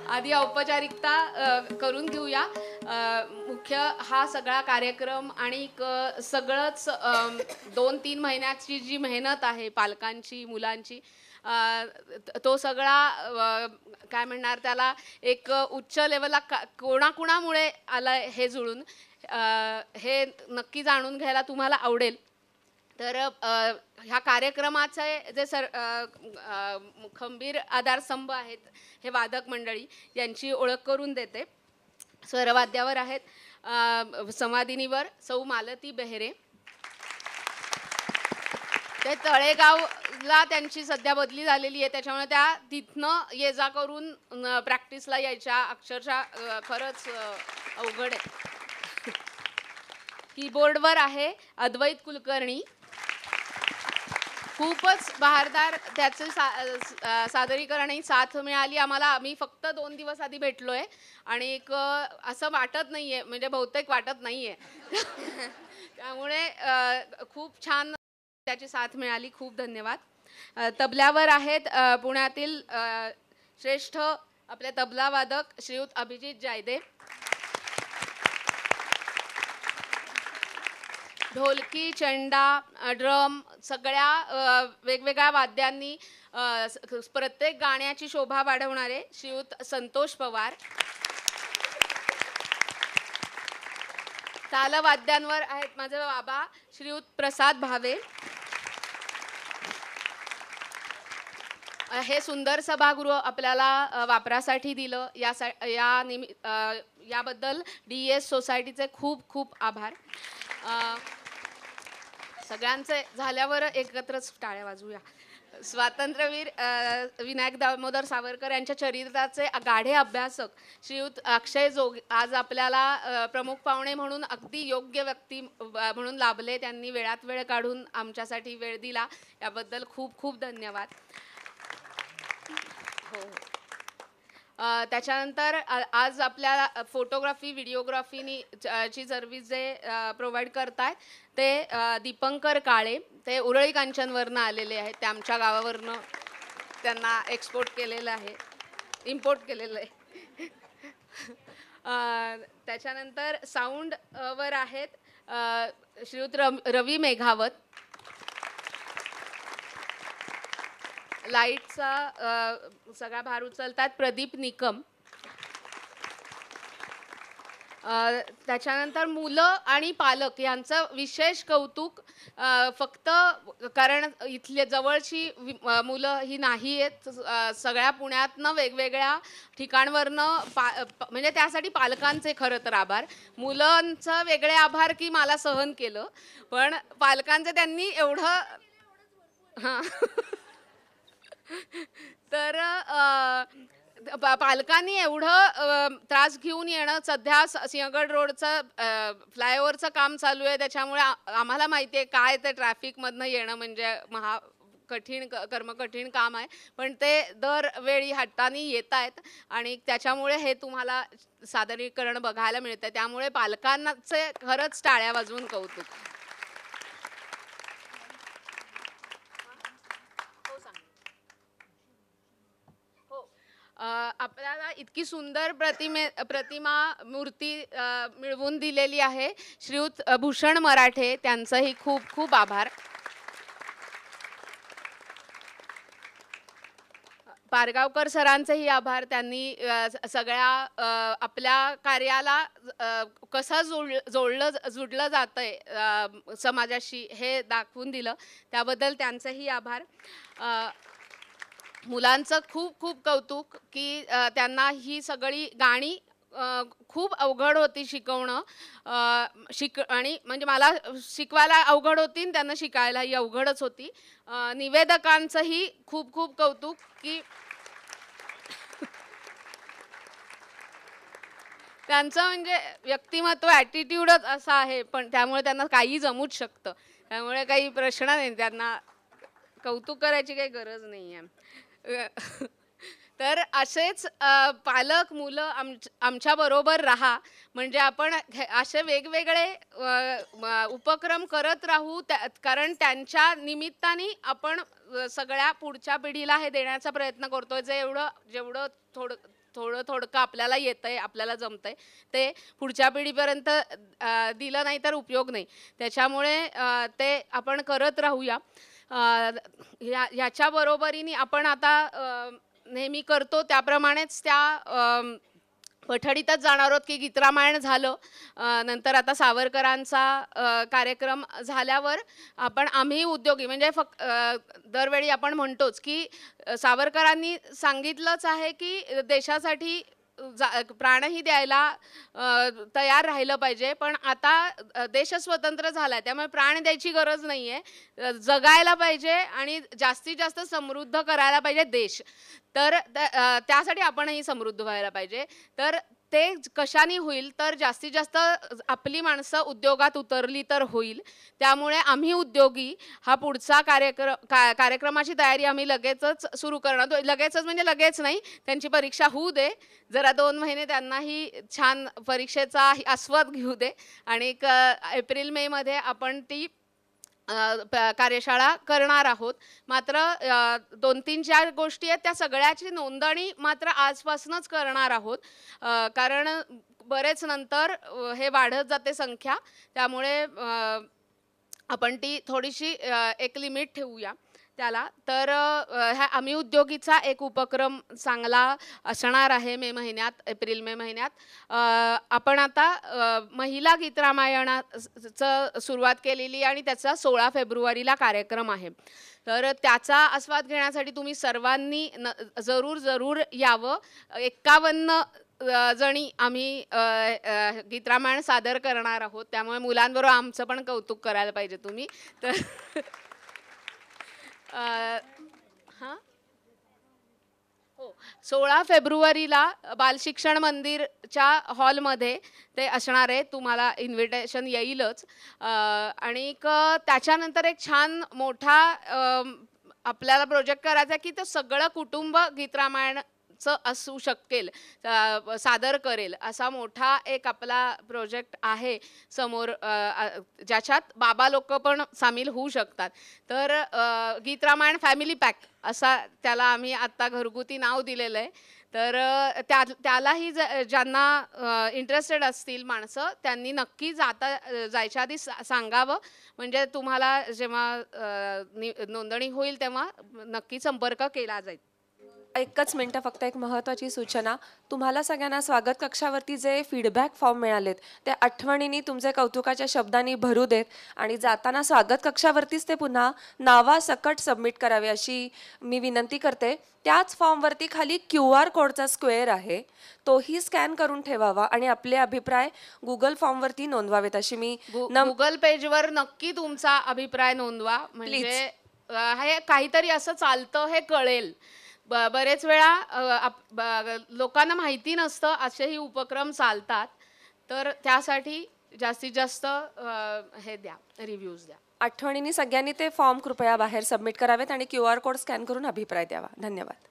आधी औपचारिकता करून घेऊया. मुख्य हा सगळा कार्यक्रम आणि सगळंच 2-3 महिन्याची जी मेहनत आहे पालकांची, मुलांची, तो सगळा काय म्हणणार त्याला एक उच्च लेवलला कोणामुळे आला हे जुळून, हे नक्की जाणून घ्यायला तुम्हाला आवडेल. तर ह्या कार्यक्रमाचे जे खंबीर आधारस्तंभ आहेत हे वादक मंडळी, यांची ओळख करून देते. स्वरवाद्यावर आहेत संवादिनीवर सौ मालती बेहरे. ते तळेगावला त्यांची सध्या बदली झालेली आहे, त्याच्यामुळे त्या तिथनं ये जा करून प्रॅक्टिसला यायच्या. अक्षरशः खरंच अवघड आहे. कीबोर्डवर आहे अद्वैत कुलकर्णी. खूपच बहारदार त्याचे सादरीकरण साथ मिळाली आम्हाला. आम्ही फक्त 2 दिवस आधी भेटलोय आणि असं वाटत नाहीये, म्हणजे बहुतेक वाटत नाहीये. त्यामुळे खूप छान त्याची साथ मिळाली. खूप धन्यवाद. तबल्यावर आहेत पुण्यातील श्रेष्ठ आपले तबला वादक श्रीयुत अभिजित जायदे. ढोलकी, चंडा, ड्रम सगळ्या वेगवेगळ्या वाद्यांनी प्रत्येक गाण्याची शोभा वाढवणारे श्रीयुत संतोष पवार. तालवाद्यांवर आहेत माझे बाबा श्रीयुत प्रसाद भावे. हे सुंदर सभागृह आपल्याला वापरासाठी दिलं याबद्दल DES सोसायटीचे खूप खूप आभार. सगळ्यांचे झाल्यावर एकत्रच टाळ्या वाजवूया. स्वातंत्र्यवीर विनायक दामोदर सावरकर यांच्या चरित्राचे गाढे अभ्यासक श्रीयुत अक्षय जोग आज आपल्याला प्रमुख पाहुणे म्हणून अगदी योग्य व्यक्ती म्हणून लाभले. त्यांनी वेळात वेळ काढून आमच्यासाठी वेळ दिला, याबद्दल खूप खूप धन्यवाद. हो. त्याच्यानंतर आज आपल्याला फोटोग्राफी, व्हिडिओग्राफीनी ची सर्व्हिस जे प्रोव्हाइड करतायत ते दीपंकर काळे. ते उरळी कांचनवरनं आलेले आहेत. ते आमच्या गावावरनं त्यांना एक्सपोर्ट केलेलं आहे, इम्पोर्ट केलेलं आहे. त्याच्यानंतर साऊंडवर आहेत श्रीयुत रवी मेघावत. लाईटचा सगळा भार उचलतात प्रदीप निकम. त्याच्यानंतर मुलं आणि पालक यांचं विशेष कौतुक. फक्त कारण इथले जवळची मुलं ही नाही आहेत, सगळ्या पुण्यातनं वेगवेगळ्या ठिकाणवरनं म्हणजे त्यासाठी पालकांचे खरं तर आभार. मुलांचं वेगळे आभार की मला सहन केलं, पण पालकांचे त्यांनी एवढं हां तर पालकांनी एवढं त्रास घेऊन येणं. सध्या सिंहगड रोडचं फ्लायओव्हरचं काम चालू आहे, त्याच्यामुळे आम्हाला माहिती आहे काय ते ट्रॅफिकमधनं येणं म्हणजे कठीण काम आहे. पण ते दरवेळी हट्टाने येत आहेत आणि त्याच्यामुळे हे तुम्हाला सादरीकरण बघायला मिळतं. त्यामुळे पालकांचे खरंच टाळ्या वाजवून कौतुक. आपल्याला इतकी सुंदर प्रतिमा मूर्ती मिळवून दिलेली आहे श्रीयुत भूषण मराठे. त्यांचंही खूप खूप आभार. पारगावकर सरांचेही आभार. त्यांनी सगळ्या आपल्या कार्याला कसं जुडलं जातंय समाजाशी हे दाखवून दिलं, त्याबद्दल त्यांचेही आभार. मुलांचं खूप खूप कौतुक की त्यांना ही सगळी गाणी खूप अवघड होती शिकवणं. आणि म्हणजे मला शिकवायला अवघड होती आणि त्यांना शिकायलाही अवघडच होती. निवेदकांचंही खूप खूप कौतुक की त्यांचं म्हणजे व्यक्तिमत्व, ॲटिट्यूडच असा आहे, पण त्यामुळे त्यांना काही जमूच शकतं. त्यामुळे काही प्रश्न नाही, त्यांना कौतुक करायची काही गरज नाही आहे. तर असेच पालक मुलं आमच्याबरोबर राहा, म्हणजे आपण असे वेगवेगळे उपक्रम करत राहू. कारण त्यांच्या निमित्ताने आपण सगळ्या पुढच्या पिढीला हे देण्याचा प्रयत्न करतोय. जेवढं थोडकं आपल्याला येतंय, आपल्याला जमतंय, ते पुढच्या पिढीपर्यंत दिलं नाही तर उपयोग नाही. त्याच्यामुळे ते आपण करत राहूया. ह्याच्या बरोबरीने आपण आता नेहमी करतो त्याप्रमाणेच त्या पठडीतच जाणार आहोत, की गीतरामायण झालं. नंतर आता सावरकरांचा कार्यक्रम झाल्यावर आम्ही उद्योगी म्हणजे दरवेळी आपण म्हणतोच, की सावरकरांनी सांगितलंच आहे, की देशासाठी प्राणही द्यायला तयार राहिलं पाहिजे. पण आता देश स्वतंत्र झालाय, त्यामुळे प्राण द्यायची गरज नाहीये. जगायला पाहिजे आणि जास्तीत जास्त समृद्ध करायला पाहिजे देश. तर त्यासाठी आपणही समृद्ध व्हायला पाहिजे. तर ते कशाने होईल, तर जास्तीत जास्त आपली माणसं उद्योगात उतरली तर होईल. त्यामुळे आम्ही उद्योगी हा पुढचा कार्यक्रमाची तयारी आम्ही लगेचच सुरू करणार. लगेचच म्हणजे लगेच नाही, त्यांची परीक्षा होऊ दे, जरा 2 महिने त्यांनाही छान परीक्षेचा आस्वाद घेऊ दे आणि एप्रिल मे मध्ये आपण ती कार्यशाळा करणार आहोत. मात्र 2-3-4 गोष्टी आहेत, त्या सगळ्याची नोंदणी मात्र आजपासूनच करणार आहोत. कारण बरेच नंतर हे वाढत जाते संख्या, त्यामुळे आपण ती थोडीशी एक लिमिट ठेवूया त्याला. तर ह्या आम्ही उद्योगीचा एक उपक्रम चांगला असणार आहे मे महिन्यात, एप्रिल-मे महिन्यात. आपण आता महिला गीतरामायणाचं सुरुवात केलेली आणि त्याचा 16 फेब्रुवारीला कार्यक्रम आहे. तर त्याचा आस्वाद घेण्यासाठी तुम्ही सर्वांनी जरूर यावं. 51 जणी आम्ही गीतरामायण सादर करणार आहोत, त्यामुळे मुलांबरोबर आमचं पण कौतुक करायला पाहिजे तुम्ही. तर हां हो, 16 फेब्रुवारीला बालशिक्षण मंदिरच्या हॉलमध्ये ते असणार आहे. तुम्हाला इन्व्हिटेशन येईलच. आणि त्याच्यानंतर एक छान मोठा आपल्याला प्रोजेक्ट करायचा आहे, की ते सगळं कुटुंब गीतरामायणचं असू शकेल, सादर करेल असा मोठा एक आपला प्रोजेक्ट आहे समोर, ज्याच्यात बाबा लोक पण सामील होऊ शकतात. तर गीतरामायण फॅमिली पॅक असा त्याला आम्ही आत्ता घरगुती नाव दिलेलं आहे. तर त्यालाही ज्यांना इंटरेस्टेड असतील माणसं, त्यांनी नक्की जायच्या आधी सांगावं. म्हणजे तुम्हाला जेव्हा नोंदणी होईल तेव्हा नक्की संपर्क केला जाईल. एकच मिनिटं, फक्त एक महत्त्वाची सूचना. तुम्हाला सगळ्यांना स्वागत कक्षावरती जे फीडबॅक फॉर्म मिळालेत ते आठवणीने तुमचे कौतुकाच्या शब्दांनी भरू देत आणि जाताना स्वागत कक्षावरतीच ते पुन्हा नावासकट सबमिट करावे अशी मी विनंती करते. त्याच फॉर्मवरती खाली QR कोडचा स्क्वेअर आहे, तोही स्कॅन करून ठेवावा आणि आपले अभिप्राय गुगल फॉर्मवरती नोंदवावेत अशी मी गुगल पेजवर नक्की तुमचा अभिप्राय नोंदवा. म्हणजे हे काहीतरी असं चालतं हे कळेल. बरेच वेळा लोकांना माहिती नसतं असेही उपक्रम चालतात. तर त्यासाठी जास्तीत जास्त हे द्या, रिव्ह्यूज द्या. आठवणीने सगळ्यांनी ते फॉर्म कृपया बाहेर सबमिट करावेत आणि QR कोड स्कॅन करून अभिप्राय द्यावा. धन्यवाद.